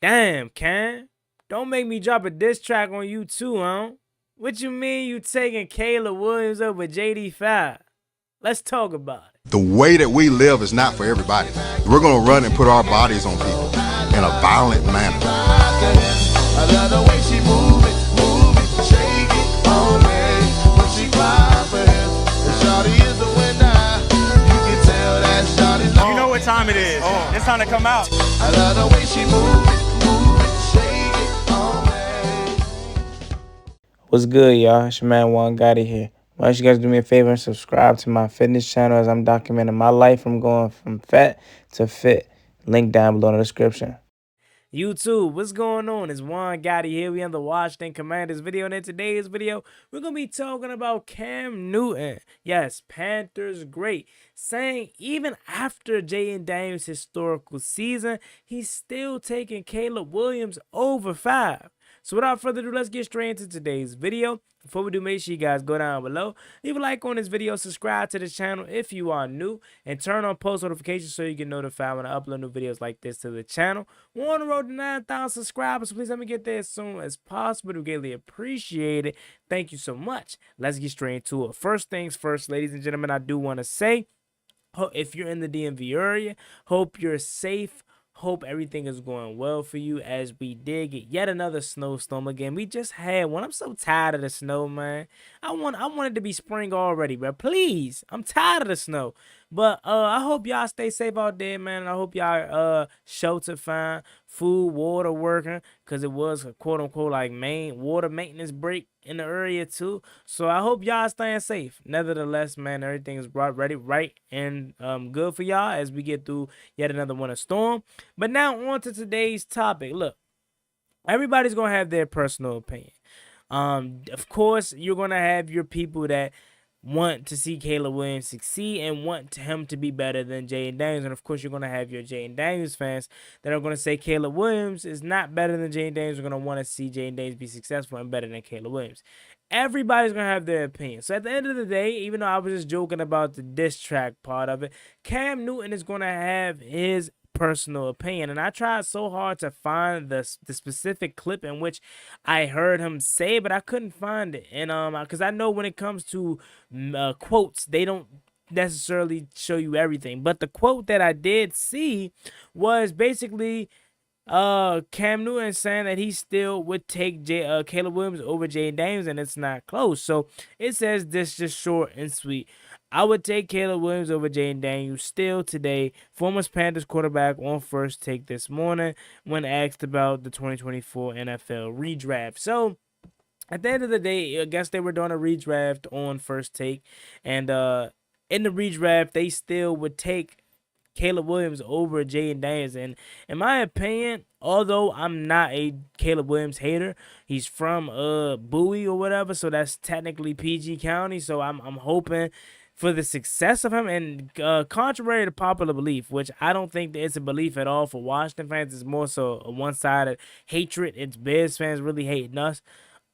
Damn, Cam. Don't make me drop a diss track on you too, huh? What you mean you taking Caleb Williams over JD5? Let's talk about it. The way that we live is not for everybody. We're going to run and put our bodies on people in a violent manner. I love the way she move it, shake it on me. When she cry for him, and shawty is the winner. You can tell that shawty's on. You know what time it is. It's time to come out. I love the way she move it, shake it on me. What's good, y'all? It's your man Juan Gotti here. Why don't you guys do me a favor and subscribe to my fitness channel as I'm documenting my life from going from fat to fit. Link down below in the description. YouTube, what's going on? It's Juan Gotti here. We on the Washington Commanders video, and in today's video, we're going to be talking about Cam Newton. Yes, Panthers great. Saying even after Jayden Daniels' historical season, he's still taking Caleb Williams over 5. So without further ado, let's get straight into today's video. Before we do, make sure you guys go down below, leave a like on this video, subscribe to the channel if you are new, and turn on post notifications so you get notified when I upload new videos like this to the channel. We're on the road to 9,000 subscribers, so please let me get there as soon as possible. We greatly appreciate it. Thank you so much. Let's get straight into it. First things first, ladies and gentlemen, I do want to say, if you're in the DMV area, hope you're safe. Hope everything is going well for you as we did get yet another snowstorm again. We just had one. I'm so tired of the snow, man. I want it to be spring already, bro. Please. I'm tired of the snow. But I hope y'all stay safe out there, man. And I hope y'all shelter fine, food, water working, because it was a quote unquote like main water maintenance break in the area too. So I hope y'all staying safe. Nevertheless, man, everything is brought ready, right, and good for y'all as we get through yet another winter storm. But now on to today's topic. Look, everybody's gonna have their personal opinion. Of course, you're gonna have your people that want to see Caleb Williams succeed and want him to be better than Jayden Daniels. And, of course, you're going to have your Jayden Daniels fans that are going to say Caleb Williams is not better than Jayden Daniels. We're going to want to see Jayden Daniels be successful and better than Caleb Williams. Everybody's going to have their opinion. So, at the end of the day, even though I was just joking about the diss track part of it, Cam Newton is going to have his personal opinion, and I tried so hard to find the specific clip in which I heard him say, but I couldn't find it. And because I know when it comes to quotes, they don't necessarily show you everything, but the quote that I did see was basically Cam Newton saying that he still would take Caleb Williams over Jayden Daniels, and it's not close. So it says this, just short and sweet. I would take Caleb Williams over Jayden Daniels still today. Former Panthers quarterback on first take this morning when asked about the 2024 NFL redraft. So at the end of the day, I guess they were doing a redraft on first take, and in the redraft, they still would take Caleb Williams over Jayden Daniels. And in my opinion, although I'm not a Caleb Williams hater, he's from Bowie or whatever, so that's technically PG County. So I'm hoping for the success of him. And contrary to popular belief, which I don't think that it's a belief at all for Washington fans, it's more so a one-sided hatred. It's Bears fans really hating us.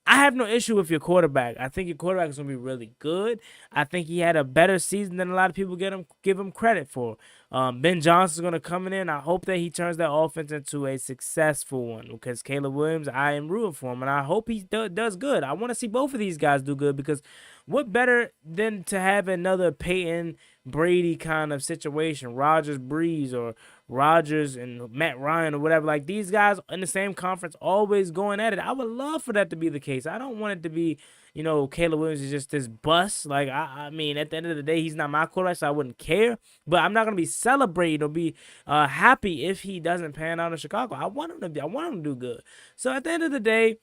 I have no issue with your quarterback. I think your quarterback is going to be really good. I think he had a better season than a lot of people give him credit for. Ben Johnson's going to come in. I hope that he turns that offense into a successful one, because Caleb Williams, I am rooting for him, and I hope he does good. I want to see both of these guys do good, because what better than to have another Peyton Brady kind of situation, Rodgers Breeze, or Rodgers and Matt Ryan or whatever. Like, these guys in the same conference always going at it. I would love for that to be the case. I don't want it to be, you know, Caleb Williams is just this bust. Like, I mean, at the end of the day, he's not my quarterback, so I wouldn't care. But I'm not gonna be celebrating or be happy if he doesn't pan out in Chicago. I want him to do good. So at the end of the day,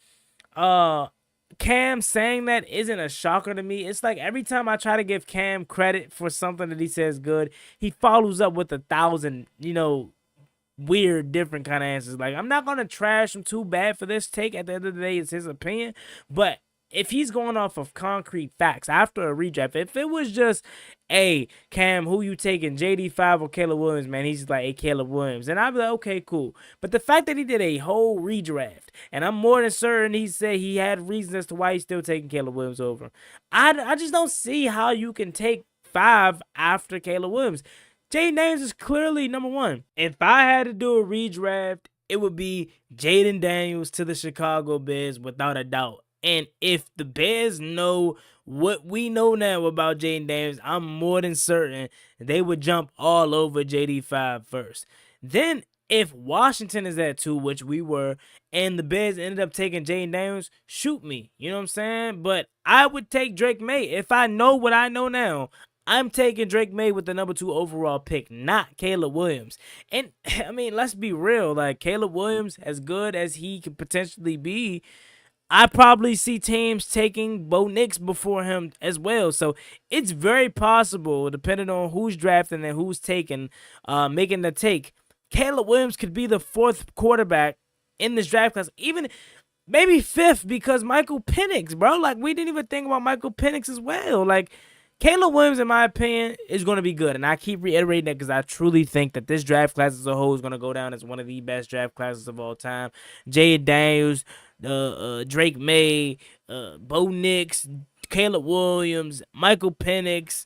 Cam saying that isn't a shocker to me. It's like every time I try to give Cam credit for something that he says good, he follows up with 1,000, you know, weird, different kind of answers. Like, I'm not going to trash him too bad for this take. At the end of the day, it's his opinion. But if he's going off of concrete facts after a redraft, if it was just, hey, Cam, who you taking, JD5 or Caleb Williams, man, he's like, hey, Caleb Williams. And I'd be like, okay, cool. But the fact that he did a whole redraft, and I'm more than certain he said he had reasons as to why he's still taking Caleb Williams over. I just don't see how you can take 5 after Caleb Williams. Jayden Daniels is clearly number 1. If I had to do a redraft it would be Jayden Daniels to the Chicago Bears without a doubt. And if the Bears know what we know now about Jayden Daniels, I'm more than certain they would jump all over JD5 first. Then, if Washington is at 2, which we were, and the Bears ended up taking Jayden Daniels, shoot me. You know what I'm saying? But I would take Drake May. If I know what I know now, I'm taking Drake May with the number 2 overall pick, not Caleb Williams. And, I mean, let's be real. Like, Caleb Williams, as good as he could potentially be, I probably see teams taking Bo Nix before him as well. So it's very possible, depending on who's drafting and who's taking, making the take, Caleb Williams could be the 4th quarterback in this draft class, even maybe 5th, because Michael Penix, bro. Like, we didn't even think about Michael Penix as well. Like, Caleb Williams, in my opinion, is going to be good. And I keep reiterating that because I truly think that this draft class as a whole is going to go down as one of the best draft classes of all time. Jay Daniels, Drake May, Bo Nix, Caleb Williams, Michael Penix.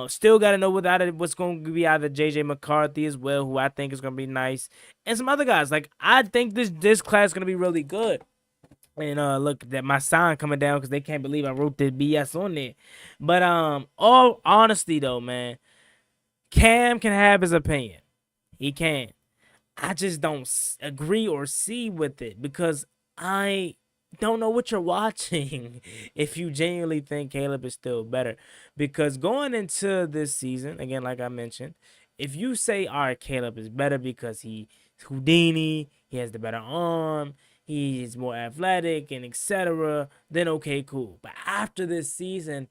Still got to know what's going to be out of J.J. McCarthy as well, who I think is going to be nice. And some other guys. Like, I think this class is going to be really good. And look, that my sign coming down because they can't believe I wrote this BS on there. But all honesty though, man, Cam can have his opinion. He can. I just don't agree or see with it because I don't know what you're watching if you genuinely think Caleb is still better. Because going into this season, again, like I mentioned, if you say, all right, Caleb is better because he's Houdini, he has the better arm, he's more athletic and etc., then okay, cool. But after this season,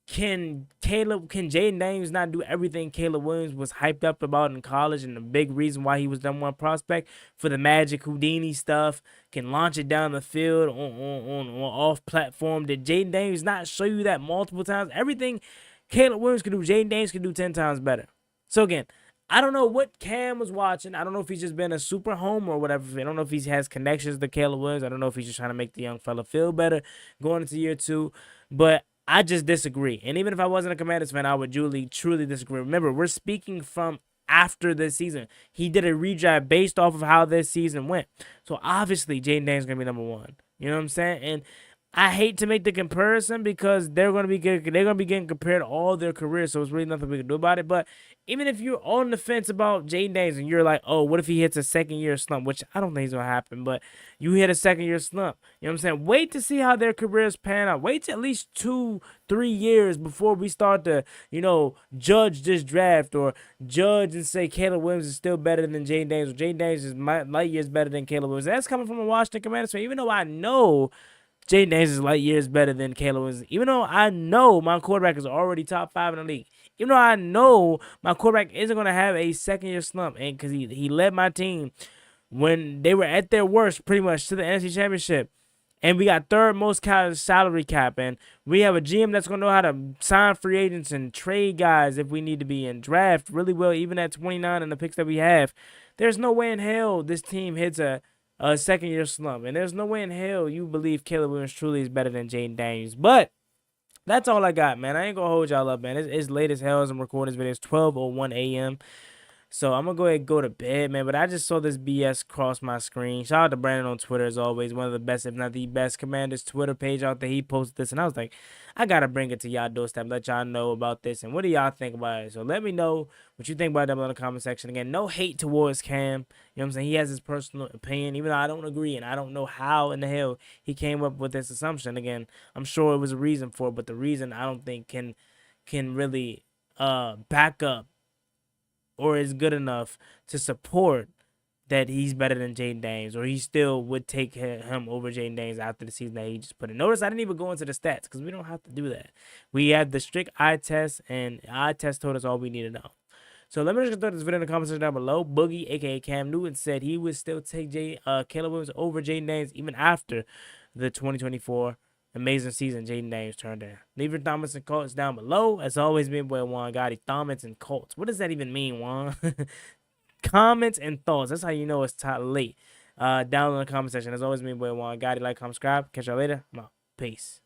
can Jayden Daniels not do everything Caleb Williams was hyped up about in college, and the big reason why he was number 1 prospect for the magic Houdini stuff, can launch it down the field on off platform? Did Jayden Daniels not show you that multiple times? Everything Caleb Williams could do, Jayden Daniels could do 10 times better. So again, I don't know what Cam was watching. I don't know if he's just been a super homer or whatever. I don't know if he has connections to Caleb Williams. I don't know if he's just trying to make the young fella feel better going into year 2. But I just disagree. And even if I wasn't a Commanders fan, I would truly disagree. Remember, we're speaking from after this season. He did a redraft based off of how this season went. So obviously, Jayden Daniels is going to be number 1. You know what I'm saying? And I hate to make the comparison because they're going to be getting compared all their careers, so it's really nothing we can do about it. But even if you're on the fence about Jayden Daniels and you're like, oh, what if he hits a second-year slump, which I don't think is going to happen, but you hit a second-year slump. You know what I'm saying? Wait to see how their careers pan out. Wait till at least 2-3 years before we start to, judge this draft or judge and say Caleb Williams is still better than Jayden Daniels. Jayden Daniels is light years better than Caleb Williams. That's coming from a Washington Commanders fan, even though I know Jayden Daniels is light years better than Caleb Williams. Even though I know my quarterback is already top 5 in the league. Even though I know my quarterback isn't going to have a second-year slump. And because he led my team when they were at their worst pretty much to the NFC Championship. And we got 3rd most salary cap. And we have a GM that's going to know how to sign free agents and trade guys if we need to be, and draft really well even at 29 and the picks that we have. There's no way in hell this team hits a second-year slump. And there's no way in hell you believe Caleb Williams truly is better than Jayden Daniels. But that's all I got, man. I ain't going to hold y'all up, man. It's late as hell as I'm recording this video. It's 12:01 a.m. So I'm going to go ahead and go to bed, man. But I just saw this BS cross my screen. Shout out to Brandon on Twitter, as always. One of the best, if not the best, Commanders Twitter page out there. He posted this, and I was like, I got to bring it to y'all doorstep, let y'all know about this. And what do y'all think about it? So let me know what you think about it down below in the comment section. Again, no hate towards Cam. You know what I'm saying? He has his personal opinion, even though I don't agree, and I don't know how in the hell he came up with this assumption. Again, I'm sure it was a reason for it, but the reason I don't think can really back up or is good enough to support that he's better than Jayden Daniels, or he still would take him over Jayden Daniels after the season that he just put in. Notice I didn't even go into the stats because we don't have to do that. We have the strict eye test, and eye test told us all we need to know. So let me just throw this video in the comment section down below. Boogie, a.k.a. Cam Newton, said he would still take Caleb Williams over Jayden Daniels even after the 2024 amazing season Jayden Daniels turned in. Leave your comments and quotes down below. As always, been boy Juan Gotti. Comments and quotes. What does that even mean, Juan? Comments and thoughts. That's how you know it's late. Down in the comment section. As always, been boy Juan Gotti. Like, comment, subscribe. Catch y'all later. I'm out. Peace.